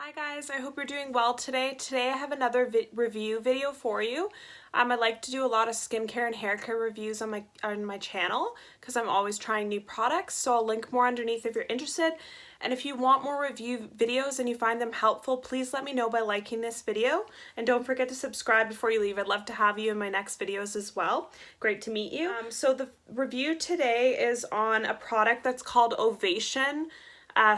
Hi guys, I hope you're doing well today. Today I have another review video for you. I like to do a lot of skincare and hair care reviews on my channel because I'm always trying new products, so I'll link more underneath if you're interested. And if you want more review videos and you find them helpful, please let me know by liking this video. And don't forget to subscribe before you leave. I'd love to have you in my next videos as well. Great to meet you. So the review today is on a product that's called Ovation.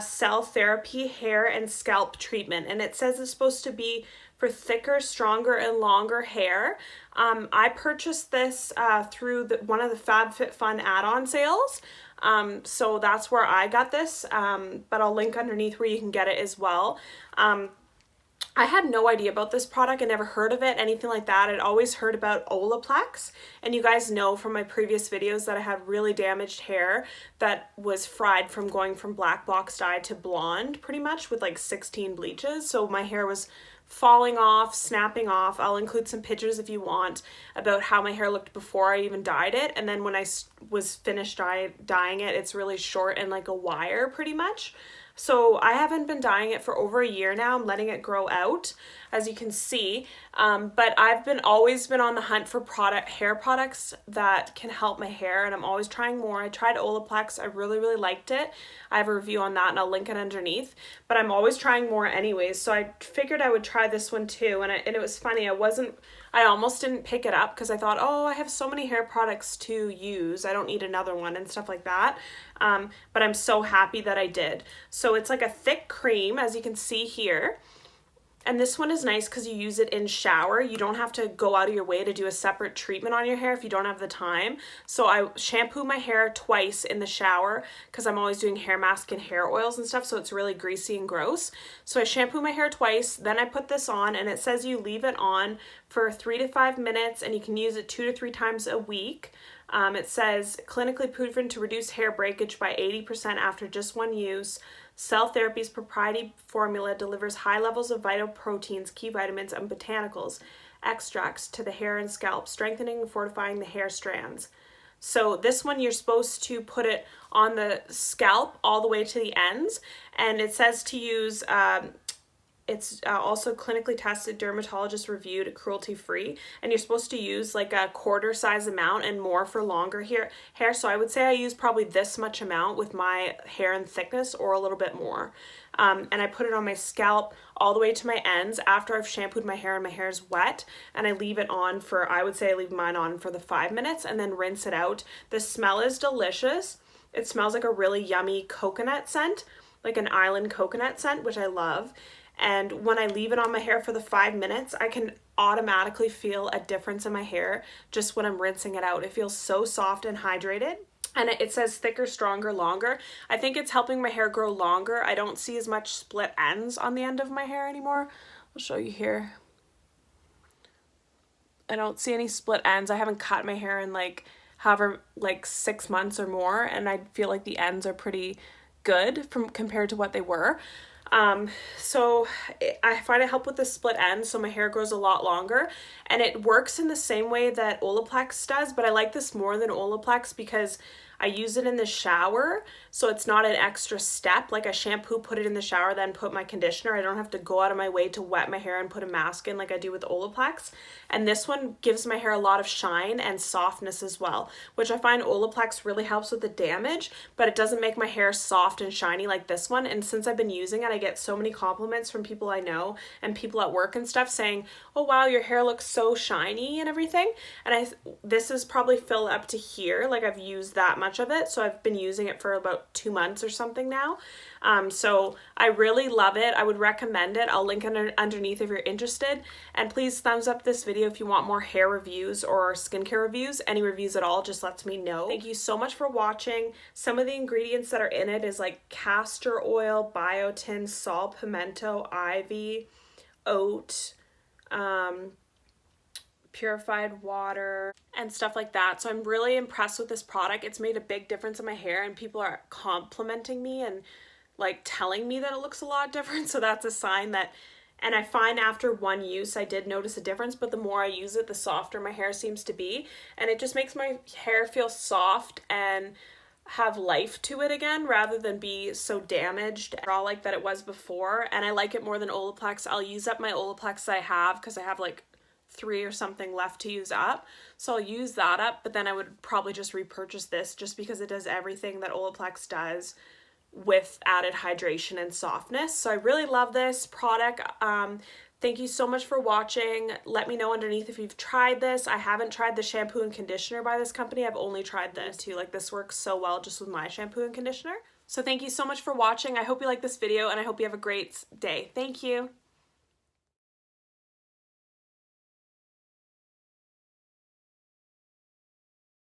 Cell therapy hair and scalp treatment, and it says it's supposed to be for thicker, stronger, and longer hair. I purchased this through one of the FabFitFun add-on sales, so that's where I got this, but I'll link underneath where you can get it as well. I had no idea about this product. I never heard of it, anything like that. I'd always heard about Olaplex, and you guys know from my previous videos that I had really damaged hair that was fried from going from black box dye to blonde pretty much with like 16 bleaches. So my hair was falling off, snapping off. I'll include some pictures if you want about how my hair looked before I even dyed it, and then when I was finished dyeing it, it's really short and like a wire pretty much. So I haven't been dyeing it for over a year now. I'm letting it grow out, as you can see. But I've always been on the hunt for hair products that can help my hair, and I'm always trying more. I tried Olaplex. I really liked it. I have a review on that, and I'll link it underneath. But I'm always trying more anyways, so I figured I would try this one too. And it was funny. I almost didn't pick it up because I thought, oh, I have so many hair products to use. I don't need another one and stuff like that. But I'm so happy that I did. So it's like a thick cream, as you can see here. And this one is nice because you use it in shower. You don't have to go out of your way to do a separate treatment on your hair if you don't have the time. So I shampoo my hair twice in the shower because I'm always doing hair mask and hair oils and stuff, so it's really greasy and gross. So I shampoo my hair twice, then I put this on, and it says you leave it on for 3 to 5 minutes, and you can use it 2 to 3 times a week. It says clinically proven to reduce hair breakage by 80% after just one use. Cell Therapy's proprietary formula delivers high levels of vital proteins, key vitamins, and botanicals extracts to the hair and scalp, strengthening and fortifying the hair strands. So this one, you're supposed to put it on the scalp all the way to the ends, and it says to use it's also clinically tested, dermatologist reviewed, cruelty free, and you're supposed to use like a quarter size amount and more for longer hair. So I would say I use probably this much amount with my hair and thickness, or a little bit more. And I put it on my scalp all the way to my ends after I've shampooed my hair and my hair is wet, and I leave it on for, I would say I leave mine on for the 5 minutes and then rinse it out. The smell is delicious. It smells like a really yummy coconut scent, like an island coconut scent, which I love. And when I leave it on my hair for the 5 minutes, I can automatically feel a difference in my hair just when I'm rinsing it out. It feels so soft and hydrated. And it says thicker, stronger, longer. I think it's helping my hair grow longer. I don't see as much split ends on the end of my hair anymore. I'll show you here. I don't see any split ends. I haven't cut my hair in like 6 months or more, and I feel like the ends are pretty good compared to what they were. So I find it help with the split ends, so my hair grows a lot longer, and it works in the same way that Olaplex does, but I like this more than Olaplex because I use it in the shower, so it's not an extra step. Like I shampoo, put it in the shower, then put my conditioner. I don't have to go out of my way to wet my hair and put a mask in like I do with Olaplex. And this one gives my hair a lot of shine and softness as well, which I find Olaplex really helps with the damage, but it doesn't make my hair soft and shiny like this one. And since I've been using it, I get so many compliments from people I know and people at work and stuff saying, oh wow, your hair looks so shiny and everything. And this is probably filled up to here, like I've used that much of it, so I've been using it for about 2 months or something now. So I really love it. I would recommend it. I'll link underneath if you're interested, and please thumbs up this video if you want more hair reviews or skincare reviews. Any reviews at all, just let me know. Thank you so much for watching. Some of the ingredients that are in it is like castor oil, biotin, salt, pimento, ivy, oat, purified water, and stuff like that. So I'm really impressed with this product. It's made a big difference in my hair, and people are complimenting me and like telling me that it looks a lot different. So that's a sign that, and I find after one use I did notice a difference, but the more I use it, the softer my hair seems to be, and it just makes my hair feel soft and have life to it again rather than be so damaged and raw like that it was before. And I like it more than Olaplex. I'll use up my Olaplex I have because I have like 3 or something left to use up. So I'll use that up, but then I would probably just repurchase this just because it does everything that Olaplex does with added hydration and softness. So I really love this product. Thank you so much for watching. Let me know underneath if you've tried this. I haven't tried the shampoo and conditioner by this company. I've only tried this too. Like, this works so well just with my shampoo and conditioner. So thank you so much for watching. I hope you like this video and I hope you have a great day. Thank you.